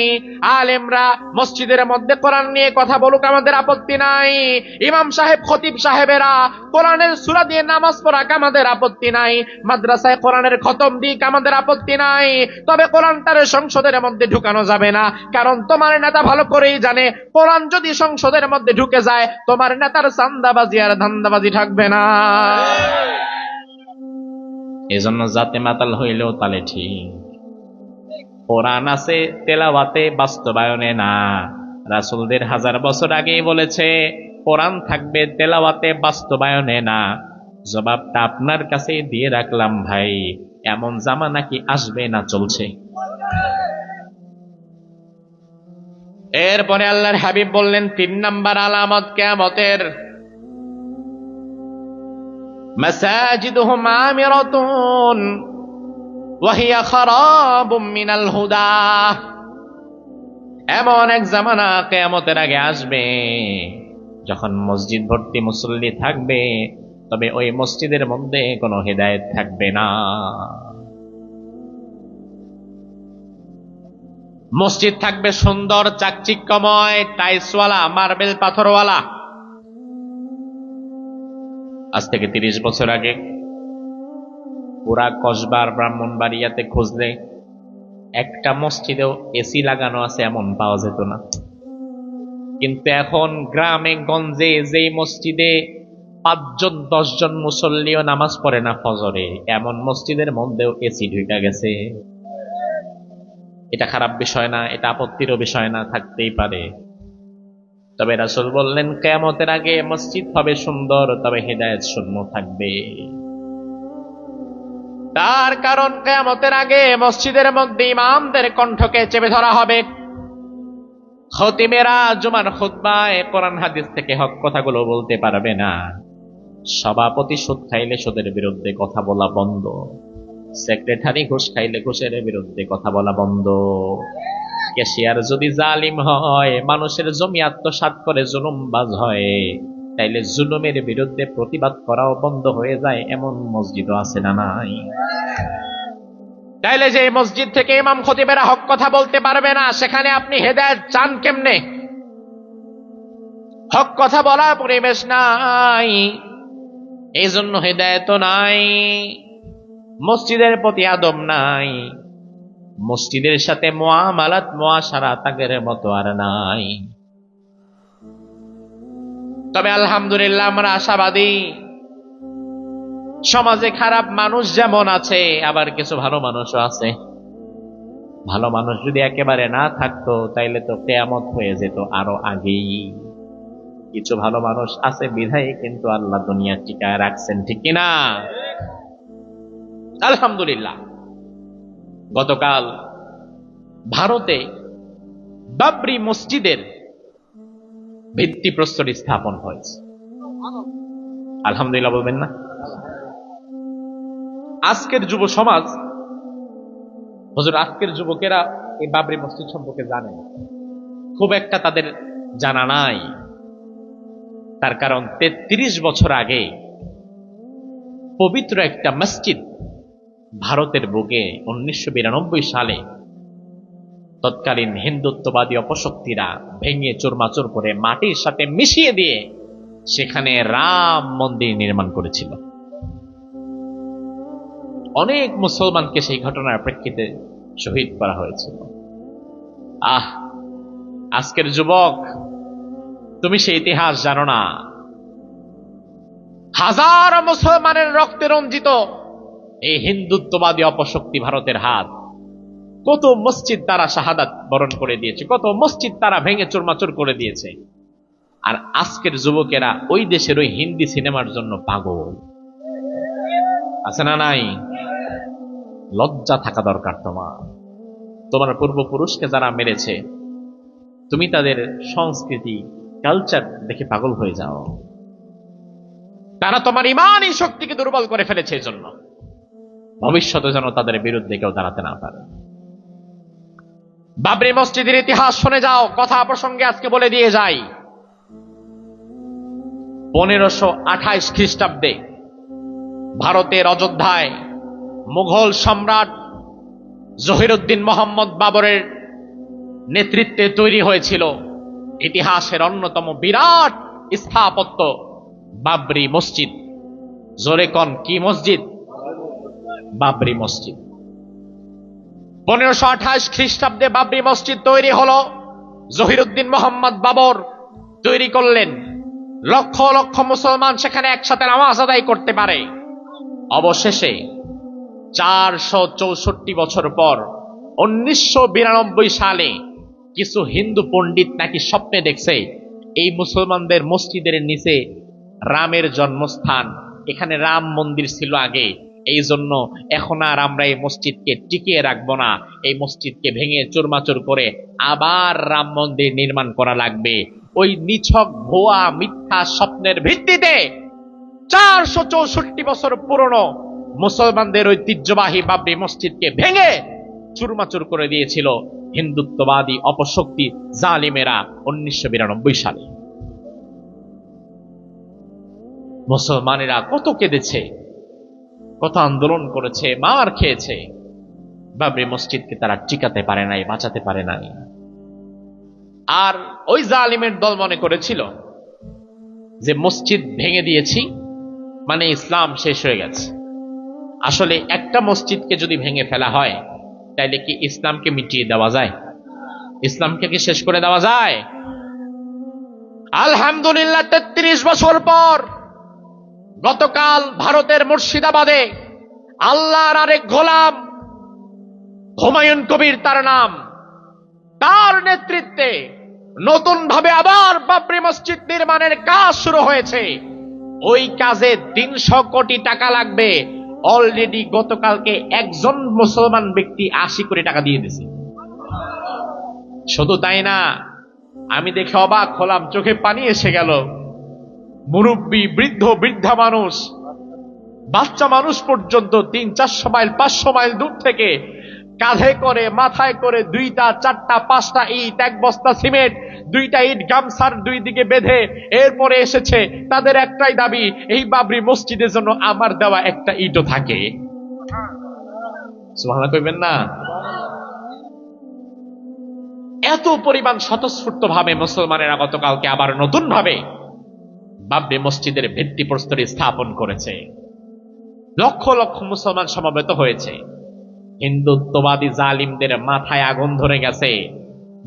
আলেমরা মসজিদের মধ্যে কোরআন নিয়ে কথা বলুক, আমাদের আপত্তি নাই। ইমাম সাহেব, খতিব সাহেবেরা কোরআনের সূরা দিয়ে নামাজ পড়াক, আমাদের আপত্তি নাই। মাদ্রাসায় কোরআনের খতম দিক, আমাদের আপত্তি নাই। তবে কোরআনটারে সংসদের মধ্যে ঢুকানো যাবে না, কারণ তোমার নেতা ভালো করেই জানে কোরআন যদি সংসদের মধ্যে ঢুকে যায়, তোমার নেতার চান্দাবাজি আর ধান্দাবাজি থাকবে না। এজন্য জাতে মাতাল হইলেও তালে ঠিক। কোরআন আছে তেলাওয়াতে, বাস্তবায়নে না। রাসূলদের 1000 বছর আগেই বলেছে কোরআন থাকবে তেলাওয়াতে, বাস্তবায়নে না। জবাবটা আপনার কাছে দিয়ে রাখলাম ভাই, এমন জামানা কি আসবে না চলছে? এরপরে আল্লাহর হাবিব বললেন ৩ নাম্বার আলামত কিয়ামতের, মাসাজিদুহুম আমিরাতুন ওয়া হিয়া খারাবুম মিনাল হুদা। এমন এক জামানা কিয়ামতের আগে আসবে যখন মসজিদ ভর্তি মুসল্লি থাকবে, তবে ওই মসজিদের মধ্যে কোনো হেদায়েত থাকবে না। মসজিদ থাকবে সুন্দর চাকচিক্যময়, টাইলসওয়ালা, মার্বেল পাথরওয়ালা। আজ থেকে ৩০ বছর আগে পুরা কসবার ব্রাহ্মণবাড়িয়াতে খুঁজলে একটা মসজিদেও এসি লাগানো আছে এমন পাওয়া যেত না। কিন্তু এখন গ্রামে গঞ্জে যেই মসজিদে ৫ জন ১০ জন মুসল্লিও নামাজ পড়ে না ফজরে, এমন মসজিদের মধ্যেও এসি ঢুকে গেছে। এটা খারাপ বিষয় না, এটা আপত্তিরও বিষয় না, থাকতেই পারে। তবে রাসূল বললেন কিয়ামতের আগে মসজিদ হবে সুন্দর, তবে হিদায়াত শূন্য থাকবে। তার কারণ কিয়ামতের আগে মসজিদের মধ্যে ইমামদের কণ্ঠকে চেপে ধরা হবে। খতিবেরা জুমার খুতবায় কোরআন হাদিস থেকে হক কথাগুলো বলতে পারবে না। সভাপতি সুদ খাইলে সুদের বিরুদ্ধে কথা বলা বন্ধ, সেক্রেটারি ঘুষ খাইলে ঘুষের বিরুদ্ধে কথা বলা বন্ধ, ক্যাশিয়ার যদি জালিম হয়, মানুষের জমি আত্মসাৎ করে জুলুমবাজ হয়, তাইলে জুলুমের বিরুদ্ধে প্রতিবাদ করাও বন্ধ হয়ে যায়। এমন মসজিদও আছে না নাই? তাইলে যে মসজিদ থেকে ইমাম খতিবেরা হক কথা বলতে পারবে না, সেখানে আপনি হেদায়েত চান কেমনে? হক কথা বলার পরিবেশ নাই, এই জন্য হেদায়েত নাই। মসজিদের প্রতি আদব নাই, মসজিদের সাথে মুআমালাত মুআশারাত আগের মতো আর নাই। তবে আলহামদুলিল্লাহ আমরা আশাবাদী, সমাজে খারাপ মানুষ যেমন আছে, আবার কিছু ভালো মানুষও আছে। ভালো মানুষ যদি একেবারে না থাকতো তাইলে তো কিয়ামত হয়ে যেত আরো আগেই। কিছু ভালো মানুষ আছে বিধায় কিন্তু আল্লাহ দুনিয়া টিকায় রাখছেন, ঠিক কিনা? আলহামদুলিল্লাহ। গতকাল ভারতে বাবরি মসজিদের ভিত্তিপ্রস্তর স্থাপন হয়েছে। আলহামদুলিল্লাহ বলবেন না? আজকের যুব সমাজ, হুজুর আজকের যুবকেরা এই বাবরি মসজিদ সম্পর্কে জানে না, খুব একটা তাদের জানা নাই। তার কারণ ৩৩ বছর আগে পবিত্র একটা মসজিদ ভারতের বুকে ১৯৯২ সালে তৎকালীন হিন্দুত্ববাদী অপশক্তিরা ভেঙে চুরমাচুর করে মাটির সাথে মিশিয়ে দিয়ে সেখানে রাম মন্দির নির্মাণ করেছিল। অনেক মুসলমানকে সেই ঘটনার প্রেক্ষিতে শহীদ করা হয়েছিল। আজকের যুবক, তুমি সেই ইতিহাস জানো না। হাজার মুসলমানের রক্তে রঞ্জিত এই হিন্দুত্ববাদী অপশক্তি ভারতের হাত, কত মসজিদ তারা শাহাদাত বরণ করে দিয়েছে, কত মসজিদ তারা ভেঙে চুরমাচুর করে দিয়েছে। আর আজকের যুবকেরা ওই দেশের ওই হিন্দি সিনেমার জন্য পাগল। আছে না নাই? লজ্জা থাকা দরকার তোমার। তোমার পূর্বপুরুষকে যারা মেরেছে, তুমি তাদের সংস্কৃতি কালচার দেখে পাগল হয়ে যাও। তারা তোমার ইমানি শক্তিকে দুর্বল করে ফেলেছে, এই জন্য ভবিষ্যতে যেন তাদের বিরুদ্ধে কেউ দাঁড়াতে না পারে। বাবরি মসজিদের ইতিহাস শুনে যাও। কথা প্রসঙ্গে আজকে বলে দিয়ে যাই, ১৫২৮ খ্রিস্টাব্দে ভারতের অযোধ্যায় মুঘল সম্রাট জহিরুদ্দিন মোহাম্মদ বাবরের নেতৃত্বে তৈরি হয়েছিল ইতিহাসের অন্যতম বিরাট স্থাপত্য বাবরি মসজিদ। জোরে কন, কি মসজিদ? বাবরি মসজিদ। ১৫২৮ খ্রিস্টাব্দে বাবরি মসজিদ তৈরি হলো। জহিরুদ্দিন মোহাম্মদ বাবর তৈরি করলেন, লক্ষ লক্ষ মুসলমান সেখানে একসাথে নামাজ আদায় করতে পারে। অবশেষে ৪৬৪ বছর পর ১৯৯২ সালে কিছু হিন্দু পণ্ডিত নাকি স্বপ্নে দেখছে এই মুসলমানদের মসজিদের নিচে রামের জন্মস্থান, এখানে রাম মন্দির ছিল আগে, এই জন্য এখন আর আমরা এই মসজিদকে টিকিয়ে রাখবো না, এই মসজিদকে ভেঙে চুরমাচুর করে আবার রাম মন্দির নির্মাণ করা লাগবে। ওই নিছক ভুয়া মিথ্যা স্বপ্নের ভিত্তিতে 464 বছর পুরনো মুসলমানদের ঐতিহ্যবাহী বাবরি মসজিদকে ভেঙে চুরমাচুর করে দিয়েছিল হিন্দুত্ববাদী অপশক্তি জালিমেরা 1992 সালে। মুসলমানেরা কত কেঁদেছে, কত আন্দোলন করেছে, মার খেয়েছে, বাবরি মসজিদকে তারা টিকাতে পারে নাই, বাঁচাতে পারে নাই। আর ওই জালিমের দল মনে করেছিল যে মসজিদ ভেঙে দিয়েছি মানে ইসলাম শেষ হয়ে গেছে। আসলে একটা মসজিদকে যদি ভেঙে ফেলা হয় তাইলে কি ইসলামকে মিটিয়ে দেওয়া যায়? ইসলামকে কি শেষ করে দেওয়া যায়? আলহামদুলিল্লাহ 33 বছর পর গতকাল ভারতের মুর্শিদাবাদে আল্লাহর আরেক গোলাম হুমায়ুন কবির তার নাম, তার নেতৃত্বে নতুন ভাবে আবার বাবরি মসজিদ নির্মাণের কাজ শুরু হয়েছে। ওই কাজে 300 কোটি টাকা লাগবে। অলরেডি গতকালকে একজন মুসলমান ব্যক্তি 80 কোটি টাকা দিয়ে দিয়েছে। শুধু তাই না, আমি দেখে অবাক হলাম, চোখে পানি এসে গেল। মুরব্বী, বৃদ্ধ, বৃদ্ধা মানুষ, বাচ্চা মানুষ পর্যন্ত 300-400 মাইল 500 মাইল দূর থেকে কাঁধে করে মাথায় করে 2টা 4টা 5টা ইট, 1 বস্তা সিমেন্ট, 2টা ইট গামছার 2 দিকে বেঁধে এরপরে এসেছে। তাদের একটাই দাবি, এই বাবরি মসজিদের জন্য আমার দেওয়া একটা ইটও থাকে। সুবহানাল্লাহ কইবেন না? এত পরিমাণ স্বতঃস্ফূর্ত ভাবে মুসলমানেরা গতকালকে আবার নতুন ভাবে বাবরি মসজিদের ভিত্তিপ্রস্তর স্থাপন করেছে। লক্ষ লক্ষ মুসলমান সমবেত হয়েছে। হিন্দুত্ববাদী জালিমদের মাথায় আগুন ধরে গেছে।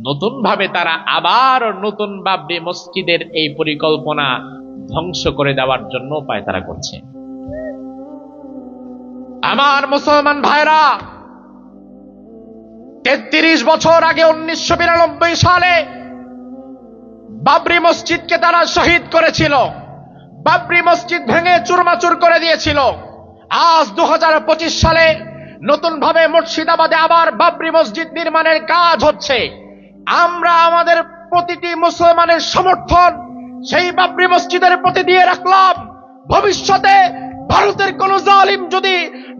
নতুন ভাবে তারা আবার নতুন বাবরি মসজিদের এই পরিকল্পনা ধ্বংস করে দেওয়ার জন্য উপায় তারা করছে। আমার মুসলমান ভাইরা, 33 বছর আগে 1992 সালে বাবরি মসজিদকে তারা শহীদ করেছিল, বাবরি মসজিদ ভেঙে চুরমাচুর করে দিয়েছিল। আজ 2025 সালে নতুন ভাবে মুর্শিদাবাদে আবার বাবরি মসজিদ নির্মাণের কাজ হচ্ছে। আমরা আমাদের প্রতিটি মুসলমানের সমর্থন সেই বাবরি মসজিদের প্রতি দিয়ে রাখলাম। ভবিষ্যতে ভারতের কোন জালিম যদি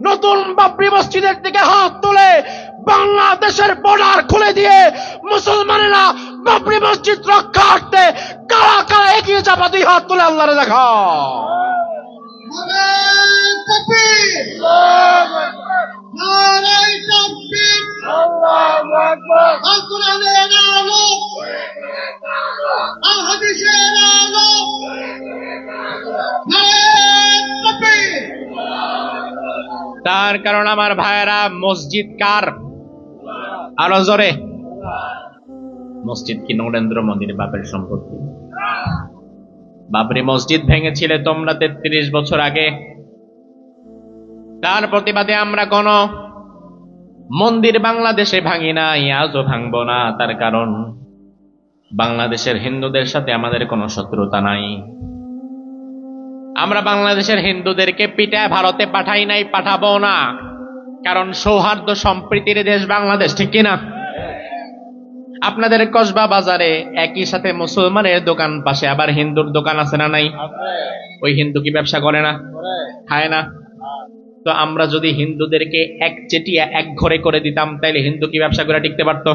নতুন বাবরি মসজিদের দিকে হাত তোলে, বাংলাদেশের বর্ডার খুলে দিয়ে মুসলমানেরা বাবরি মসজিদ রক্ষার্থে কারা কারা এগিয়ে যাবা, 2 হাত তুলে আল্লাহরে দেখা। তার কারণ আমার ভাইয়েরা, মসজিদ কার? আরো জোরে। মসজিদ কি নরেন্দ্র মোদীর বাপের সম্পত্তি? বাবরি মসজিদ ভেঙেছিলে তোমরা 33 বছর আগে। তার প্রতিবাদে আমরা কোন মন্দির বাংলাদেশে ভাঙি নাই, আজও ভাঙবো না। তার কারণ বাংলাদেশের হিন্দুদের সাথে আমাদের কোনো শত্রুতা নাই। আমরা বাংলাদেশের হিন্দুদেরকে পিটায় ভারতে পাঠাই নাই, পাঠাবো না। কারণ সৌহার্দ্য সম্প্রীতির দেশ বাংলাদেশ, ঠিক কিনা? আপনাদের কসবা বাজারে একই সাথে মুসলমানের দোকান, পাশে আবার হিন্দুর দোকান আছে না নাই? ওই হিন্দু কি ব্যবসা করে না? খায় না? তো আমরা যদি হিন্দুদেরকে এক চেটিয়া এক ঘরে করে দিতাম, তাইলে হিন্দু কি ব্যবসা করে টিকতে পারত?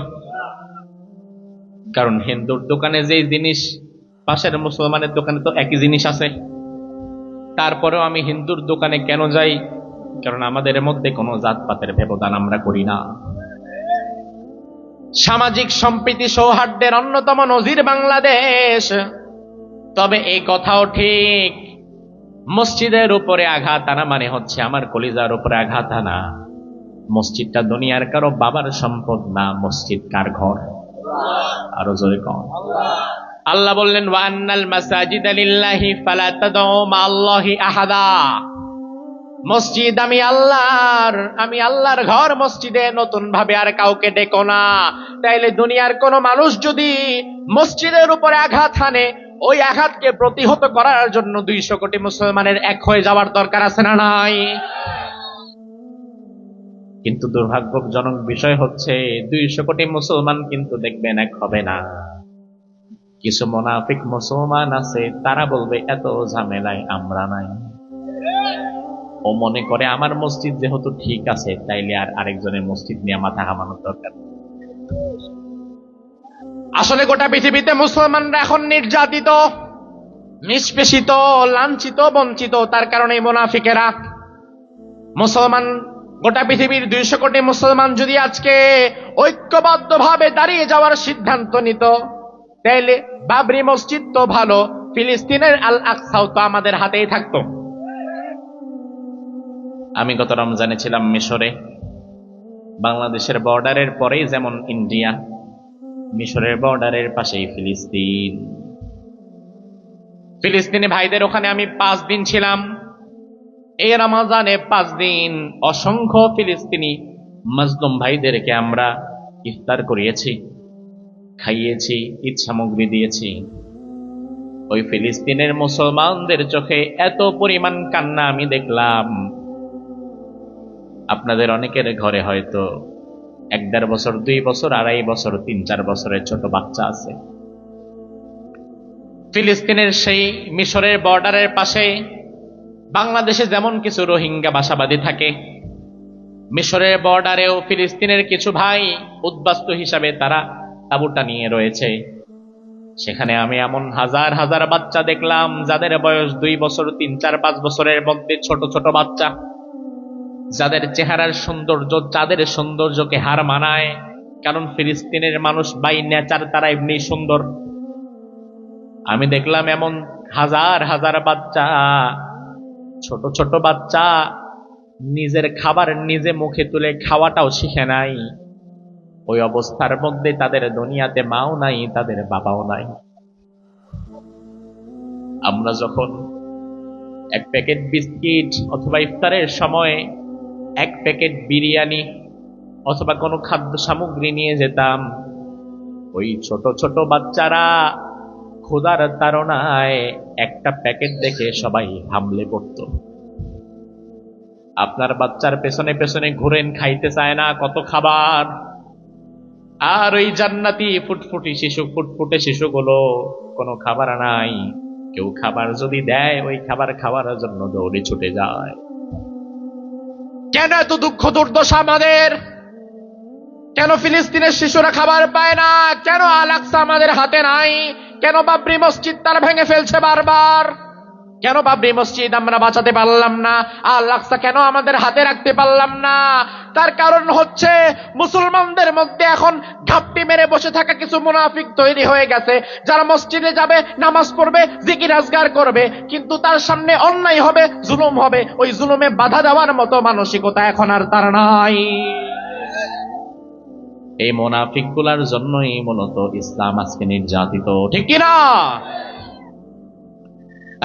কারণ হিন্দুর দোকানে যে জিনিস পাশের মুসলমানের দোকানে তো একই জিনিস আছে। তারপরেও আমি হিন্দুর দোকানে কেন যাই? কারণ আমাদের মধ্যে কোনো জাতপাতের ব্যবধান আমরা করি না। সামাজিক সম্প্রীতি সৌহার্দ্যের অন্যতম নজির বাংলাদেশ। তবে এই কথাও ঠিক, মসজিদের উপরে আঘাত আনা মানে হচ্ছে আমার কলিজার উপরে আঘাত আনা। মসজিদটা দুনিয়ার কারো বাবার সম্পদ না। মসজিদ কার ঘর? আরো জোরে কম। আল্লাহ বললেন, ওয়া আন্নাল মাসাজিদা লিল্লাহি ফালা তাদউ মাআল্লাহি আহাদা। মসজিদ আমি আল্লাহর, আমি আল্লাহর ঘর। মসজিদে নতুন ভাবে আর কাউকে ডেকো না। তাইলে দুনিয়ার কোন মানুষ যদি মসজিদের উপরে আঘাত হানে, ওই আঘাতকে প্রতিহত করার জন্য 200 কোটি মুসলমানের এক হয়ে যাওয়ার দরকার আছে না নাই? কিন্তু দুর্ভাগ্যজনক বিষয় হচ্ছে 200 কোটি মুসলমান কিন্তু দেখবেন এক হবে না। কিছু মুনাফিক মুসলমান আছে, তারা বলবে এত ঝামেলায় আমরা নাই। ও মনে করে আমার মসজিদ যেহেতু ঠিক আছে, তাইলে আর আরেকজনের মসজিদ নিয়ে মাথা ঘামানোর দরকার। আসলে গোটা পৃথিবীতে মুসলমানরা এখন নির্যাতিত, নিষ্পেষিত, লাঞ্ছিত, বঞ্চিত। তার কারণে মুনাফিকেরা মুসলমান, গোটা পৃথিবীর 200 কোটি মুসলমান যদি আজকে ঐক্যবদ্ধভাবে দাঁড়িয়ে যাওয়ার সিদ্ধান্ত নিত, তাইলে বাবরি মসজিদ তো ভালো, ফিলিস্তিনের আল আকসাও তো আমাদের হাতেই থাকতো। আমি গত রমজানে ছিলাম মিশরে। বাংলাদেশের বর্ডারের পরেই যেমন ইন্ডিয়া, মিশরের বর্ডারের পাশেই ফিলিস্তিন। ফিলিস্তিনি ভাইদের ওখানে আমি 5 দিন ছিলাম। এই রমজানে 5 দিন অসংখ্য ফিলিস্তিনি মাজলুম ভাইদেরকে আমরা ইফতার করিয়েছি, খাইয়েছি, ঈদ সামগ্রী দিয়েছি। ওই ফিলিস্তিনের মুসলমানদের চোখে এত পরিমাণ কান্না আমি দেখলাম। আপনাদের অনেকের ঘরে হয়তো 1-1.5 বছর, 2 বছর, 2.5 বছর, 3-4 বছরের ছোট বাচ্চা আছে। ফিলিস্তিনের সেই মিশরের বর্ডারের পাশে বাংলাদেশে যেমন কিছু রোহিঙ্গা বাসাবাদী থাকে, মিশরের বর্ডারেও ফিলিস্তিনের কিছু ভাই উদ্বাস্তু হিসাবে তারা তাঁবুটা নিয়ে রয়েছে। সেখানে আমি এমন হাজার হাজার বাচ্চা দেখলাম যাদের বয়স 2 বছর, 3-4-5 বছরের মধ্যে, ছোট ছোট বাচ্চা, যাদের চেহারার সৌন্দর্য তাদের সৌন্দর্যকে হার মানায়। কারণ ফিলিস্তিনের মানুষ বাই নেচার তারা এমনি সুন্দর। আমি দেখলাম এমন হাজার হাজার বাচ্চা, ছোট ছোট বাচ্চা, নিজের খাবার নিজে মুখে তুলে খাওয়াটাও শিখে নাই। ওই অবস্থার মধ্যে তাদের দুনিয়াতে মাও নাই, তাদের বাবাও নাই। আমরা যখন 1 প্যাকেট বিস্কিট অথবা ইফতারের সময় 1 প্যাকেট বিরিয়ানি অথবা কোনো খাদ্য সামগ্রী নিয়ে যেতাম, ওই ছোট ছোট বাচ্চারা ক্ষুধার তাড়নায় একটা প্যাকেট দেখে সবাই হামলে পড়ত। আপনার বাচ্চার পেছনে পেছনে ঘুরেন, খাইতে চায় না কত খাবার। আর ওই জান্নাতি ফুটফুটে শিশুগুলো কোনো খাবার নাই। কেউ খাবার যদি দেয়, ওই খাবার খাওয়ার জন্য দৌড়ে ছুটে যায়। কেন এত দুঃখ দুর্দশা আমাদের? কেন ফিলিস্তিনের শিশুরা খাবার পায় না? কেন আল আকসা আমাদের হাতে নাই? কেন বাবরি মসজিদ তারা ভেঙে ফেলছে বারবার? কেন বাবরি মসজিদ আমরা বাঁচাতে পারলাম না? আল আকসা কেন আমাদের হাতে রাখতে পারলাম না? তার কারণ হচ্ছে মুসলমানদের মধ্যে এখন ঘাপটি মেরে বসে থাকা কিছু মুনাফিক তৈরি হয়ে গেছে, যারা মসজিদে যাবে, নামাজ পড়বে, জিকির আজগার করবে, কিন্তু তার সামনে অন্যায় হবে, জুলুম হবে, ওই জুলুমে বাধা দেওয়ার মতো মানসিকতা এখন আর তার নাই। এই মুনাফিক গুলার জন্যই মূলত ইসলাম আজকে নির্যাতিত, ঠিক কিনা?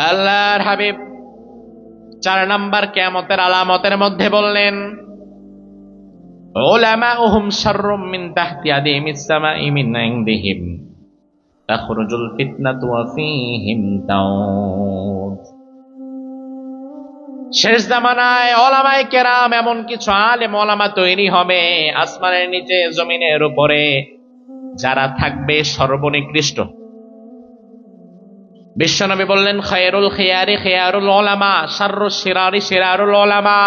আল্লাহর হাবিব 4 নাম্বার কিয়ামতের আলামতের মধ্যে বললেন, উলামাউহুম শাররুম মিন তাহতি আদিমিস সামাই মিন ইনদিহিম তাখরুজুল ফিতনাতু ওয়া ফীহিম তাউদ। শেষ জামানায় ওলামায়ে কেরাম, এমন কিছু আলেম ওলামা তৈরি হবে আসমানের নিচে জমিনের উপরে, যারা থাকবে সর্বনিকৃষ্ট। বিশ্বনবী বললেন, খায়রুল খিয়ারি খিয়ারুল উলামা, শাররুশ শিরারি শিরারুল উলামা।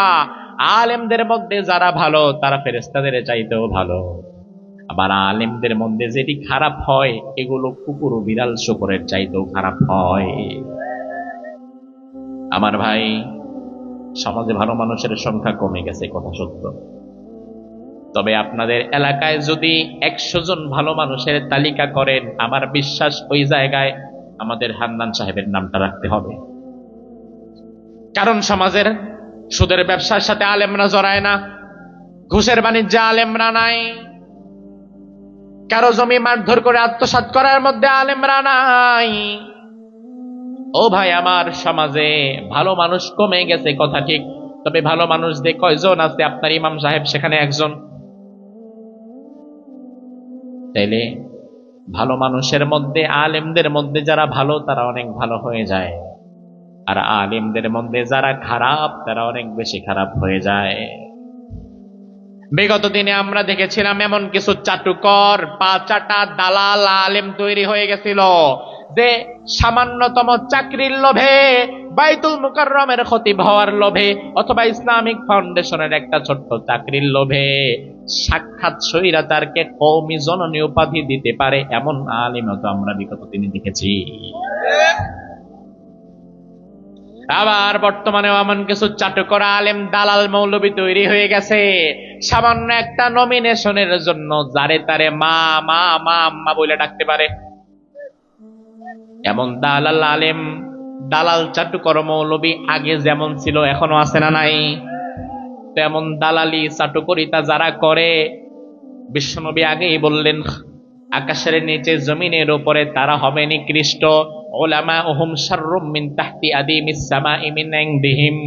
আলেমদের মধ্যে যারা ভালো তারা ফেরেশতাদের চাইতেও ভালো। আবার আলেমদের মধ্যে যেটি খারাপ হয়, এগুলো কুকুর ও বিড়াল শুকরের চাইতেও খারাপ হয়। আমার ভাই, সমাজে ভালো মানুষের সংখ্যা কমে গেছে, কথা সত্য। তবে আপনাদের এলাকায় যদি 100 জন ভালো মানুষের তালিকা করেন, আমার বিশ্বাস ওই জায়গায় আমাদের হান্নান সাহেবের নামটা রাখতে হবে। কারণ সমাজের সুদের ব্যবসার সাথে আলেমরা জড়ায় না, ঘুষের বাণিজ্যে আলেমরা নাই, কারো জমি মারধর করে আত্মসাৎ করার মধ্যে আলেমরা নাই। ও ভাই আমার, সমাজে ভালো মানুষ কমে গেছে, কথা ঠিক। তবে ভালো মানুষ যে কয়জন আছে, আপনার ইমাম সাহেব সেখানে একজন। তাইলে ভালো মানুষের মধ্যে, আলেমদের মধ্যে যারা ভালো তারা অনেক ভালো হয়ে যায়, আর আলেমদের মধ্যে যারা খারাপ তারা অনেক বেশি খারাপ হয়ে যায়। বিগত দিনে আমরা দেখেছিলাম এমন কিছু চাটুকর পা চাটা দালাল আলেম তৈরি হয়ে গেছিল যে সামান্যতম চাকরির লোভে, বাইতুল মুকাররমের খতিব হওয়ার লোভে, অথবা ইসলামিক ফাউন্ডেশনের একটা ছোট্ট চাকরির লোভে সাক্ষাৎ স্বৈরাচারকে কওমি জননী উপাধি দিতে পারে এমন আলেমও তো আমরা বিগত দিনে দেখেছি। আবার বর্তমানেও এমন কিছু চাটুকর আলেম দালাল মৌলবী তৈরি হয়ে গেছে সামান্য একটা নমিনেশনের জন্য যারে তারে মা মা মা আম্মা বলে ডাকতে পারে। এমন দালাল আলেম, দালাল চাটুকর মৌলবী আগে যেমন ছিল এখনো আছে না নাই? তেমন দালালি চাটুকরিতা যারা করে, বিশ্বনবী আগেই বললেন আকাশের নিচে জমিনের উপরে তারা হবে নিকৃষ্ট। উলামাউহুম শাররুম মিন তাহতি আদিমিস সামাই মিন ইনদিহিম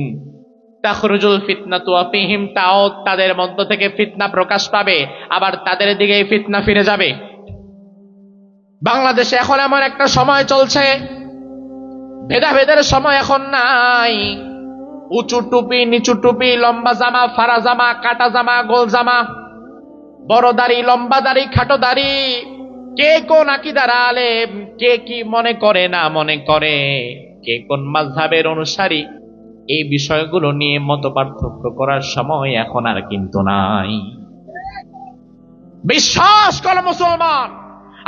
তাখরুজুল ফিতনাতু ওয়া ফিহিম তাউদ। তাদের মধ্য থেকে ফিতনা প্রকাশ পাবে, আবার তাদের দিকেই ফিতনা ফিরে যাবে। বাংলাদেশে এখন এমন একটা সময় চলছে, ভেদাভেদের সময় এখন নাই। উঁচু টুপি, নিচু টুপি, লম্বা জামা, ফাড়া জামা, কাটা জামা, গোল জামা, বড় দাড়ি, লম্বা দাড়ি, খাটো দাড়ি, কে কোন আকীদার আলেম, কে কি মনে করে না মনে করে, কে কোন মাযহাবের অনুসারী, এই বিষয়গুলো নিয়ে মত পার্থক্য করার সময় এখন আর কিন্তু নাই। বিশ্বাস করো মুসলমান,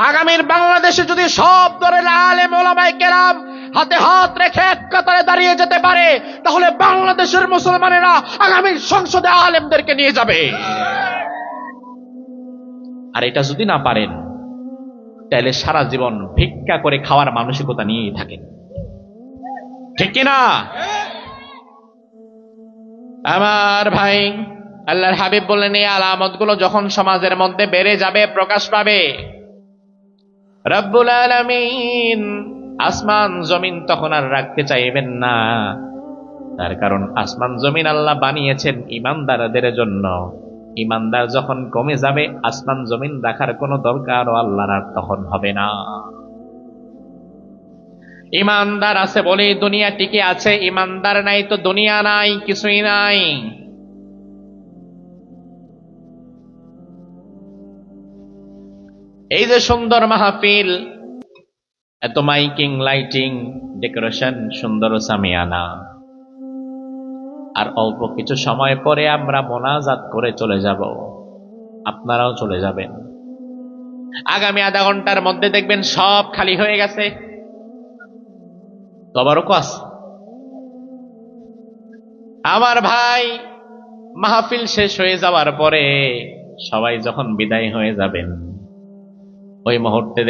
আগামীর বাংলাদেশে যদি সব দলের আলেম ওলামায়ে কেরাম হাতে হাত রেখে এক কাতারে দাঁড়িয়ে যেতে পারে, তাহলে বাংলাদেশের মুসলমানেরা আগামী সংসদে আলেমদেরকে নিয়ে যাবে। আর এটা যদি না পারেন, তাহলে সারা জীবন ভিক্ষা করে খাওয়ার মানসিকতা নিয়েই থাকেন, ঠিক কিনা? আমার ভাই, আল্লাহর হাবিব বললেন এই আলামতগুলো যখন সমাজের মধ্যে বেড়ে যাবে, প্রকাশ পাবে, রব্বুল আলামিন আসমান জমিন তখন আর রাখতে চাইবেন না। তার কারণ আসমান জমিন আল্লাহ বানিয়েছেন ঈমানদারদের জন্য। ঈমানদার যখন কমে যাবে, আসমান জমিন রাখার কোনো দরকারও আল্লাহর আর তখন হবে না। ঈমানদার আছে বলেই দুনিয়া টিকে আছে, ঈমানদার নাই তো দুনিয়া নাই, কিছুই নাই। এই যে সুন্দর মাহফিল, এত মাইকিং, লাইটিং, ডেকোরেশন, সুন্দর সামিয়ানা, আর অল্প কিছু সময় পরে আমরা মোনাজাত করে চলে যাব, আপনারাও চলে যাবেন। আগামী আধা ঘন্টার মধ্যে দেখবেন সব খালি হয়ে গেছে, তবারকও আছে। আমার ভাই, মাহফিল শেষ হয়ে যাওয়ার পরে সবাই যখন বিদায় হয়ে যাবেন, ওই মুহূর্তে